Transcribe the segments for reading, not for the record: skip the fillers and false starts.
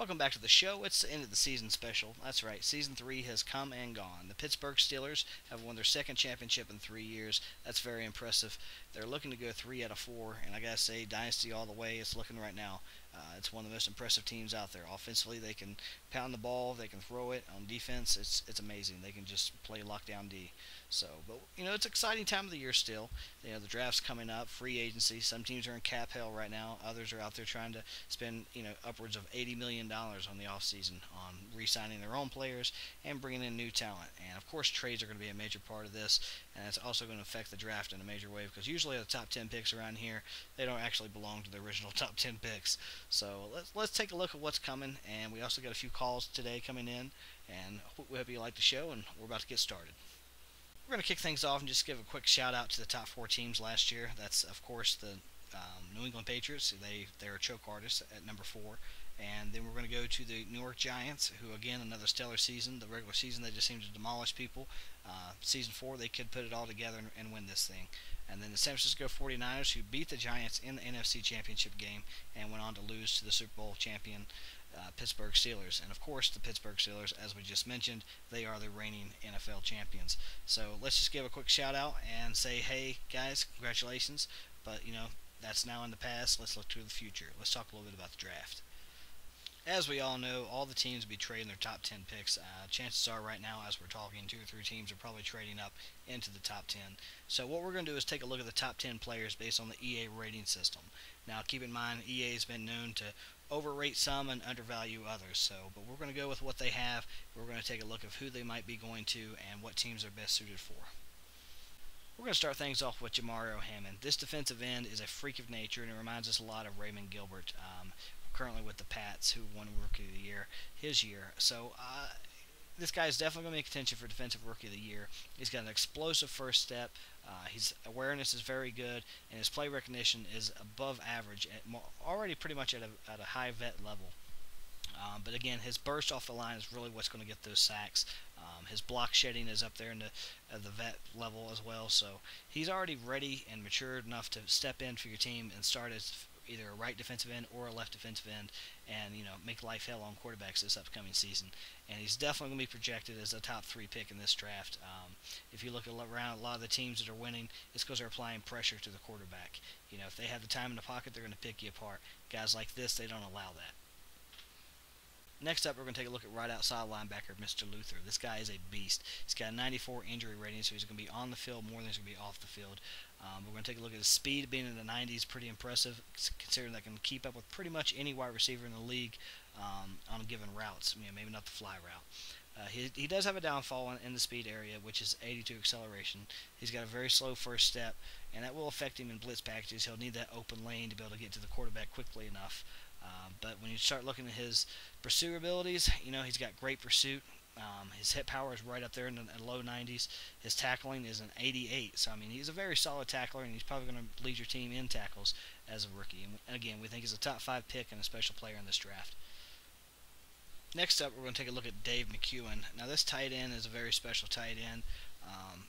Welcome back to the show. It's the end of the season special. That's right, Season 3 has come and gone. The Pittsburgh Steelers have won their second championship in 3 years. That's very impressive. They're looking to go 3 out of 4, and I gotta say, Dynasty all the way. It's looking right now. It's one of the most impressive teams out there. Offensively, they can pound the ball, they can throw it. On defense, it's amazing. They can just play lockdown D. So, but it's an exciting time of the year still. The draft's coming up, free agency. Some teams are in cap hell right now. Others are out there trying to spend upwards of $80 million on the offseason on re-signing their own players and bringing in new talent. And of course, trades are going to be a major part of this, and it's also going to affect the draft in a major way because usually the top 10 picks around here, they don't actually belong to the original top 10 picks. So let's take a look at what's coming, and we also got a few calls today coming in, and we hope you like the show, and we're about to get started. We're going to kick things off and just give a quick shout out to the top 4 teams last year. That's of course the New England Patriots. They're a choke artist at number 4. And then we're going to go to the New York Giants, who again another stellar season. The regular season they just seem to demolish people. Season 4 they could put it all together and win this thing. And then the San Francisco 49ers, who beat the Giants in the NFC Championship game and went on to lose to the Super Bowl champion Pittsburgh Steelers. And of course the Pittsburgh Steelers, as we just mentioned, they are the reigning NFL champions. So let's just give a quick shout out and say, hey guys, congratulations. But that's now in the past. Let's look to the future. Let's talk a little bit about the draft. As we all know, all the teams will be trading their top 10 picks. Chances are right now, as we're talking, 2 or 3 teams are probably trading up into the top 10. So what we're going to do is take a look at the top 10 players based on the EA rating system. Now, keep in mind, EA has been known to overrate some and undervalue others. But we're going to go with what they have. We're going to take a look at who they might be going to and what teams are best suited for. We're going to start things off with Jamario Hammond. This defensive end is a freak of nature, and it reminds us a lot of Raymond Gilbert. Currently with the Pats, who won Rookie of the Year his year. So this guy is definitely going to be in contention for Defensive Rookie of the Year. He's got an explosive first step. His awareness is very good, and his play recognition is above average, already pretty much at a high vet level. But again, his burst off the line is really what's going to get those sacks. His block shedding is up there in the vet level as well. So he's already ready and matured enough to step in for your team and start as either a right defensive end or a left defensive end, and make life hell on quarterbacks this upcoming season. And he's definitely going to be projected as a top 3 pick in this draft. If you look around, a lot of the teams that are winning, it's because they're applying pressure to the quarterback. If they have the time in the pocket, they're going to pick you apart. Guys like this, they don't allow that. Next up, we're going to take a look at right outside linebacker, Mr. Luther. This guy is a beast. He's got a 94 injury rating, so he's going to be on the field more than he's going to be off the field. We're going to take a look at his speed. Being in the 90s, pretty impressive, considering that can keep up with pretty much any wide receiver in the league on given routes. Maybe not the fly route. He does have a downfall in the speed area, which is 82 acceleration. He's got a very slow first step, and that will affect him in blitz packages. He'll need that open lane to be able to get to the quarterback quickly enough. But when you start looking at his pursuit abilities, he's got great pursuit. His hit power is right up there in the low 90s. His tackling is an 88. So, he's a very solid tackler, and he's probably going to lead your team in tackles as a rookie. And again, we think he's a top 5 pick and a special player in this draft. Next up, we're going to take a look at Dave McEwen. Now, this tight end is a very special tight end.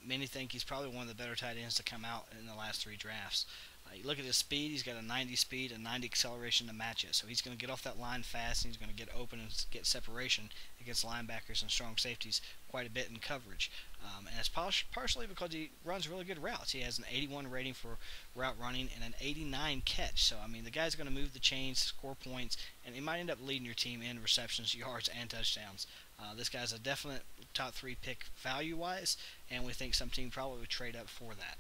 Many think he's probably one of the better tight ends to come out in the last 3 drafts. You look at his speed, he's got a 90 speed and 90 acceleration to match it. So he's going to get off that line fast, and he's going to get open and get separation against linebackers and strong safeties quite a bit in coverage. And it's partially because he runs really good routes. He has an 81 rating for route running and an 89 catch. So, the guy's going to move the chains, score points, and he might end up leading your team in receptions, yards, and touchdowns. This guy's a definite top 3 pick value-wise, and we think some team probably would trade up for that.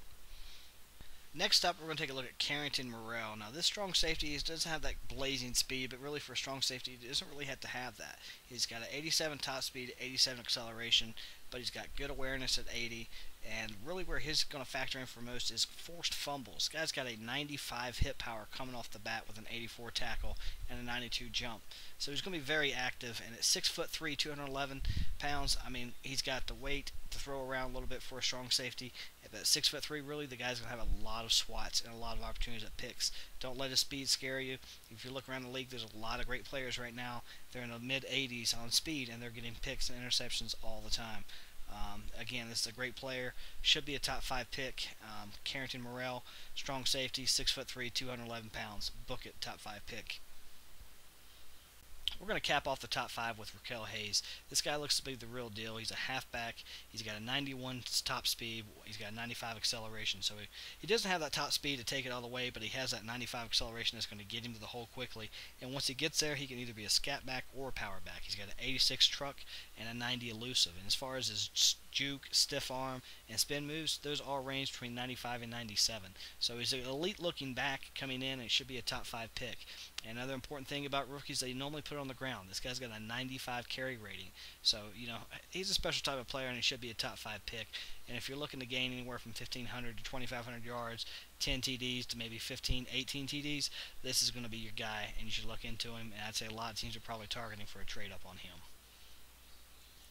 Next up, we're going to take a look at Carrington Morrell. Now, this strong safety doesn't have that blazing speed, but really for a strong safety, he doesn't really have to have that. He's got an 87 top speed, 87 acceleration, but he's got good awareness at 80, and really where he's going to factor in for most is forced fumbles. This guy's got a 95 hit power coming off the bat with an 84 tackle and a 92 jump. So he's going to be very active, and at 6'3", 211 pounds, he's got the weight to throw around a little bit for a strong safety. But at 6'3", really, the guy's going to have a lot of swats and a lot of opportunities at picks. Don't let his speed scare you. If you look around the league, there's a lot of great players right now. They're in the mid-80s on speed, and they're getting picks and interceptions all the time. Again, this is a great player. Should be a top 5 pick. Carrington Morrell, strong safety, 6'3", 211 pounds. Book it, top 5 pick. We're going to cap off the top 5 with Raquel Hayes. This guy looks to be the real deal. He's a halfback. He's got a 91 top speed. He's got a 95 acceleration. So he doesn't have that top speed to take it all the way, but he has that 95 acceleration that's going to get him to the hole quickly. And once he gets there, he can either be a scat back or a power back. He's got an 86 truck and a 90 elusive. And as far as his juke, stiff arm, and spin moves, those all range between 95 and 97. So he's an elite-looking back coming in, and it should be a top 5 pick. And another important thing about rookies, they normally put it on the ground. This guy's got a 95 carry rating. So, he's a special type of player, and he should be a top 5 pick. And if you're looking to gain anywhere from 1,500 to 2,500 yards, 10 TDs to maybe 15, 18 TDs, this is going to be your guy, and you should look into him. And I'd say a lot of teams are probably targeting for a trade-up on him.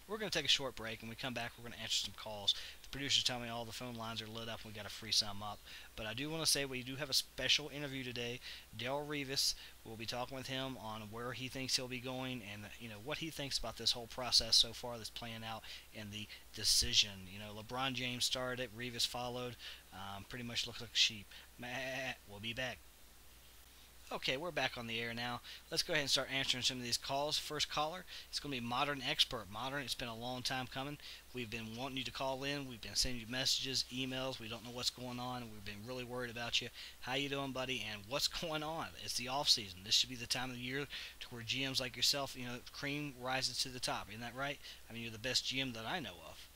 We're going to take a short break, and when we come back, we're going to answer some calls. The producers tell me all the phone lines are lit up, and we got to free some up. But I do want to say we do have a special interview today. Darrelle Revis, we'll be talking with him on where he thinks he'll be going, and what he thinks about this whole process so far that's playing out and the decision. LeBron James started it, Revis followed. Pretty much looks like a sheep. We'll be back. Okay, we're back on the air now. Let's go ahead and start answering some of these calls. First caller, it's going to be Modern Expert. Modern, it's been a long time coming. We've been wanting you to call in. We've been sending you messages, emails. We don't know what's going on. We've been really worried about you. How you doing, buddy? And what's going on? It's the off season. This should be the time of the year to where GMs like yourself, cream rises to the top. Isn't that right? I mean, you're the best GM that I know of.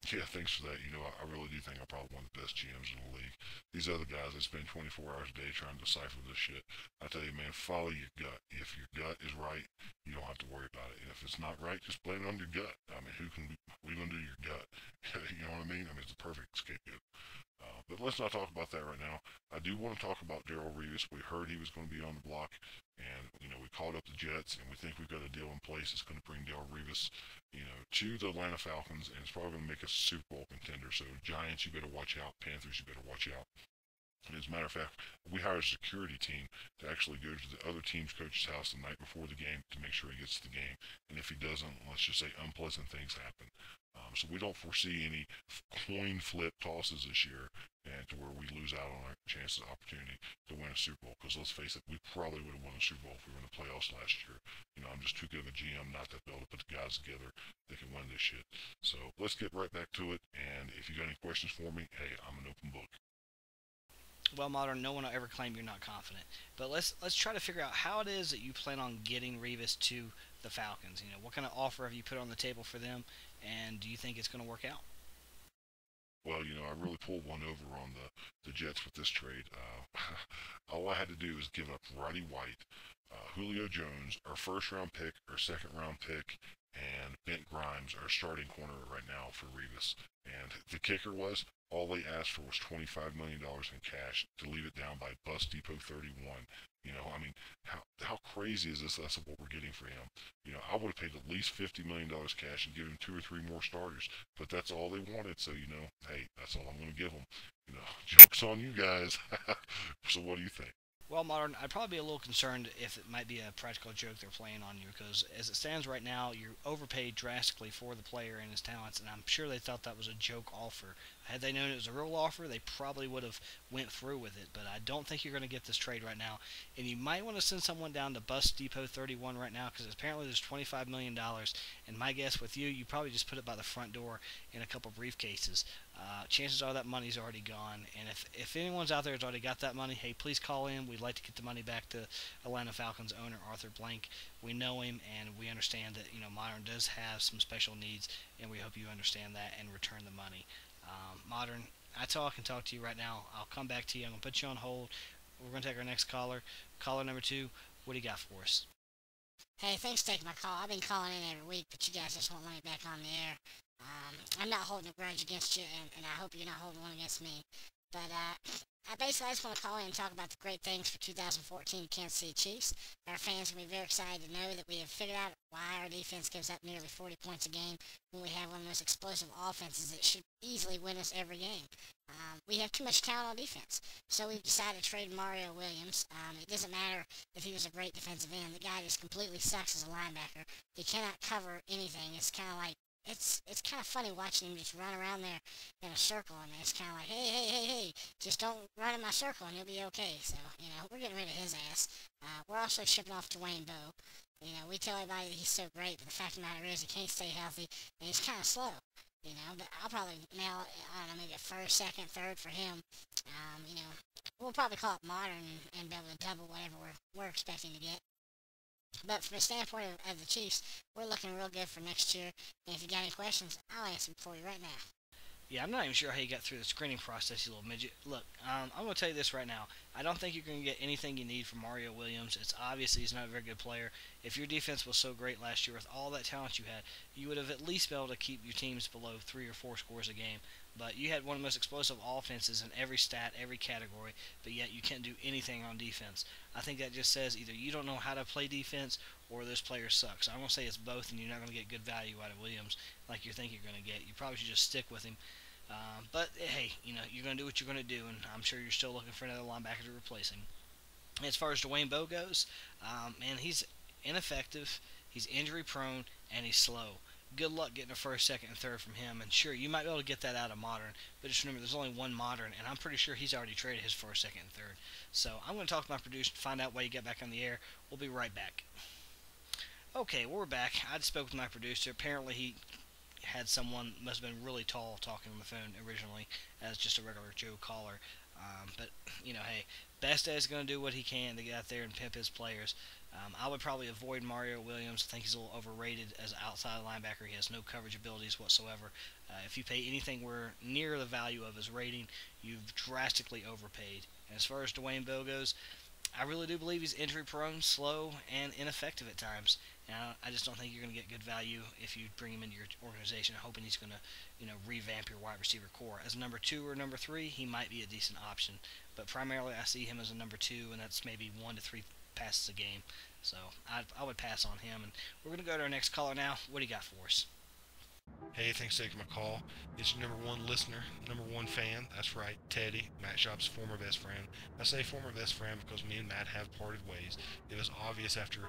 Yeah, thanks for that. I really do think I'm probably one of the best GMs in the league. These other guys, they spend 24 hours a day trying to decipher this shit. I tell you, man, follow your gut. If your gut is right, you don't have to worry about it. And if it's not right, just blame it on your gut. I mean, what are you going to do to your gut? You know what I mean? I mean, it's the perfect scapegoat. But let's not talk about that right now. I do want to talk about Darrelle Revis. We heard he was going to be on the block, and we called up the Jets, and we think we've got a deal in place that's going to bring Darrelle Revis, to the Atlanta Falcons, and it's probably going to make us a Super Bowl contender. So Giants, you better watch out. Panthers, you better watch out. And as a matter of fact, we hired a security team to actually go to the other team's coach's house the night before the game to make sure he gets to the game. And if he doesn't, let's just say unpleasant things happen. So we don't foresee any coin flip tosses this year, and to where we lose out on our chances of opportunity to win a Super Bowl. Because let's face it, we probably would have won a Super Bowl if we were in the playoffs last year. I'm just too good of a GM not to be able to put the guys together that can win this shit. So let's get right back to it. And if you got any questions for me, hey, I'm an open book. Well, Modern, no one will ever claim you're not confident. But let's try to figure out how it is that you plan on getting Revis to the Falcons. What kind of offer have you put on the table for them, and do you think it's going to work out? Well, I really pulled one over on the Jets with this trade. All I had to do was give up Roddy White, Julio Jones, our first round pick, our second round pick, and Bent Grimes, our starting corner right now for Revis. And the kicker was all they asked for was $25 million in cash to leave it down by Bus Depot 31. I mean, how crazy is this? That's what we're getting for him. I would have paid at least $50 million cash and give him 2 or 3 more starters, but that's all they wanted. So, hey, that's all I'm going to give them. Joke's on you guys. So what do you think? Well, Modern, I'd probably be a little concerned if it might be a practical joke they're playing on you, because as it stands right now, you're overpaid drastically for the player and his talents, and I'm sure they thought that was a joke offer. Had they known it was a real offer, they probably would have went through with it, but I don't think you're going to get this trade right now, and you might want to send someone down to Bus Depot 31 right now, because apparently there's $25 million, and my guess with you probably just put it by the front door in a couple briefcases. Chances are that money's already gone, and if anyone's out there has already got that money, hey, please call in. We'd like to get the money back to Atlanta Falcons owner Arthur Blank. We know him, and we understand that Modern does have some special needs, and we hope you understand that and return the money. Modern, that's all I can talk to you right now. I'll come back to you. I'm going to put you on hold. We're going to take our next caller. Caller number 2, what do you got for us? Hey, thanks for taking my call. I've been calling in every week, but you guys just won't let me back on the air. I'm not holding a grudge against you, and I hope you're not holding one against me. But I just want to call in and talk about the great things for 2014 Kansas City Chiefs. Our fans are going to be very excited to know that we have figured out why our defense gives up nearly 40 points a game when we have one of the most explosive offenses that should easily win us every game. We have too much talent on defense, so we've decided to trade Mario Williams. It doesn't matter if he was a great defensive end. The guy just completely sucks as a linebacker. He cannot cover anything. It's kind of like it's kind of funny watching him just run around there in a circle, and it's kind of like, hey, just don't run in my circle and he'll be okay. So, we're getting rid of his ass. We're also shipping off Dwayne Bowe. You know, we tell everybody that he's so great, but the fact of the matter is he can't stay healthy and he's kind of slow. You know, but I'll probably nail, I don't know, maybe a first, second, third for him. You know, we'll probably call it modern and be able to double whatever we're expecting to get. But from the standpoint of the Chiefs, we're looking real good for next year. And if you got any questions, I'll answer them for you right now. Yeah, I'm not even sure how you got through the screening process, you little midget. Look, I'm going to tell you this right now. I don't think you're going to get anything you need from Mario Williams. It's obvious he's not a very good player. If your defense was so great last year with all that talent you had, you would have at least been able to keep your teams below 3 or 4 scores a game. But you had one of the most explosive offenses in every stat, every category, but yet you can't do anything on defense. I think that just says either you don't know how to play defense or those players suck. So I'm going to say it's both, and you're not going to get good value out of Williams like you think you're going to get. You probably should just stick with him. But hey, you're going to do what you're going to do, and I'm sure you're still looking for another linebacker to replace him. As far as Dwayne Bowe goes, man, he's ineffective, he's injury prone, and he's slow. Good luck getting a first, second, and third from him. And sure, you might be able to get that out of Modern, but just remember there's only one Modern, and I'm pretty sure he's already traded his first, second, and third. So I'm going to talk to my producer to find out why you get back on the air. We'll be right back. Okay, well, we're back. I just spoke with my producer. Apparently, he had someone must have been really tall talking on the phone originally as just a regular Joe caller. But hey, Best is going to do what he can to get out there and pimp his players. I would probably avoid Mario Williams. I think he's a little overrated as an outside linebacker. He has no coverage abilities whatsoever. If you pay anything where near the value of his rating, you've drastically overpaid. And as far as Dwayne Bowe goes, I really do believe he's injury prone, slow, and ineffective at times. And I just don't think you're going to get good value if you bring him into your organization, hoping he's going to, revamp your wide receiver core. As a number 2 or number 3, he might be a decent option, but primarily I see him as a number 2, and that's maybe 1 to 3 passes a game. So I would pass on him. And we're going to go to our next caller now. What do you got for us? Hey, thanks for taking my call. It's your number one listener, number one fan. That's right, Teddy, Matt Shop's former best friend. I say former best friend because me and Matt have parted ways. It was obvious after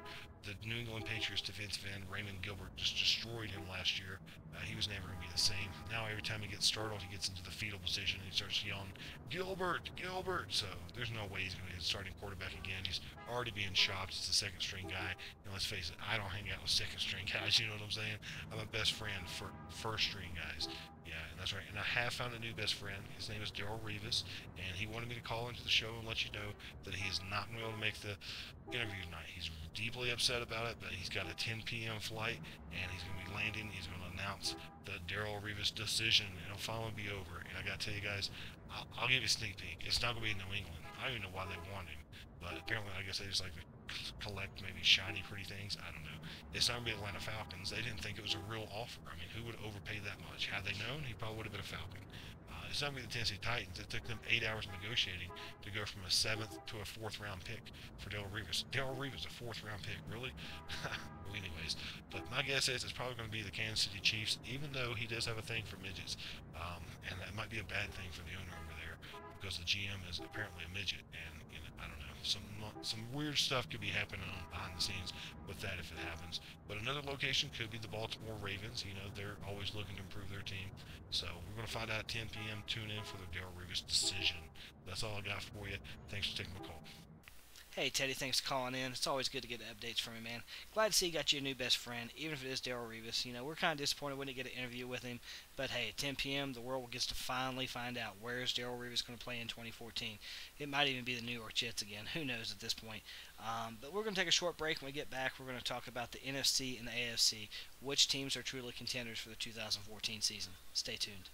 the New England Patriots defensive end Raymond Gilbert just destroyed him last year. He was never going to be the same. Now every time he gets startled, he gets into the fetal position and he starts yelling, Gilbert, Gilbert. So there's no way he's going to be the starting quarterback again. He's already being shopped. It's the second string guy. And let's face it, I don't hang out with second string guys. You know what I'm saying? I'm a best friend for first string guys. Yeah, and that's right. And I have found a new best friend. His name is Daryl Rivas, and he wanted me to call into the show and let you know that he is not going to be able to make the interview tonight. He's deeply upset about it, but he's got a 10 p.m. flight, and he's going to be landing. He's going to announce the Daryl Rivas decision, and it'll finally be over. And I got to tell you guys, I'll give you a sneak peek. It's not going to be in New England. I don't even know why they want him, but apparently, I guess they just like to collect maybe shiny, pretty things. I don't know. It's not going to be Atlanta Falcons. They didn't think it was a real offer. I mean, who would overpay that much? Had they known, he probably would have been a Falcon. It's not going to be the Tennessee Titans. It took them 8 hours of negotiating to go from a 7th to a 4th round pick for Daryl Rivas. Daryl Rivas, a 4th round pick, really? Well, anyways, but my guess is it's probably going to be the Kansas City Chiefs, even though he does have a thing for midgets, and that might be a bad thing for the owner over there because the GM is apparently a midget, and I don't know. Some weird stuff could be happening behind the scenes with that if it happens. But another location could be the Baltimore Ravens. They're always looking to improve their team. So we're going to find out at 10 p.m. Tune in for the Daryl Rivas decision. That's all I got for you. Thanks for taking my call. Hey, Teddy, thanks for calling in. It's always good to get updates from you, man. Glad to see you got your new best friend, even if it is Daryl Rivas. We're kind of disappointed we didn't get an interview with him, but hey, at 10 p.m., the world gets to finally find out where's Daryl Rivas going to play in 2014. It might even be the New York Jets again. Who knows at this point? But we're going to take a short break. When we get back, we're going to talk about the NFC and the AFC, which teams are truly contenders for the 2014 season. Stay tuned.